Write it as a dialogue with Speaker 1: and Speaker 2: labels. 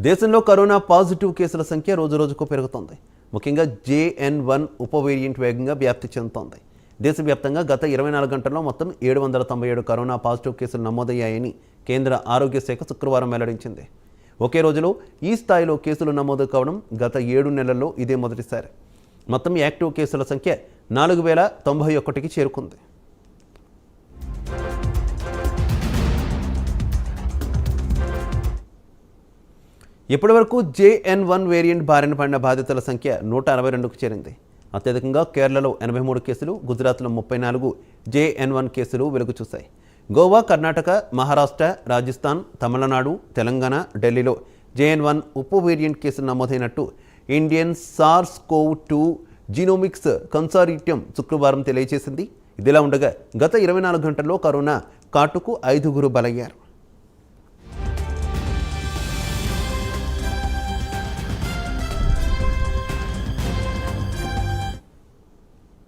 Speaker 1: దేశంలో corona positive కేసుల సంఖ్య రోజురోజుకు పెరుగుతోంది. ముఖ్యంగా JN1 ఉప వేరియంట్ వేగంగా వ్యాప్తి చెందుతోంది. దేశవ్యాప్తంగా గత 24 గంటల్లో మొత్తం 797 కరోనా పాజిటివ్ కేసులు నమోదయ్యాయని కేంద్ర ఆరోగ్య శాఖ శుక్రవారం వెల్లడించింది. ఒకే రోజులో ఈ స్థాయిలో కేసులు నమోదు కావడం గత 7 నెలల్లో ఇదే మొదటిసారి. మొత్తం యాక్టివ్ కేసుల సంఖ్య 4091కి చేరుకుంది. ఇప్పటివరకు JN1 వేరియంట్ బారిన పడిన బాధితుల సంఖ్య 162కు చేరింది. అత్యధికంగా కేరళలో 83 కేసులు, గుజరాత్లో 34 JN1 కేసులు వెలుగు చూశాయి. గోవా, కర్ణాటక, మహారాష్ట్ర, రాజస్థాన్, తమిళనాడు, తెలంగాణ, ఢిల్లీలో JN1 ఉప వేరియంట్ కేసులు నమోదైనట్టు ఇండియన్ SARS-CoV-2 జీనోమిక్స్ కన్సార్టియం శుక్రవారం తెలియజేసింది. ఇదిలా ఉండగా గత 24 గంటల్లో కరోనా కాటుకు 5గురు బలయ్యారు.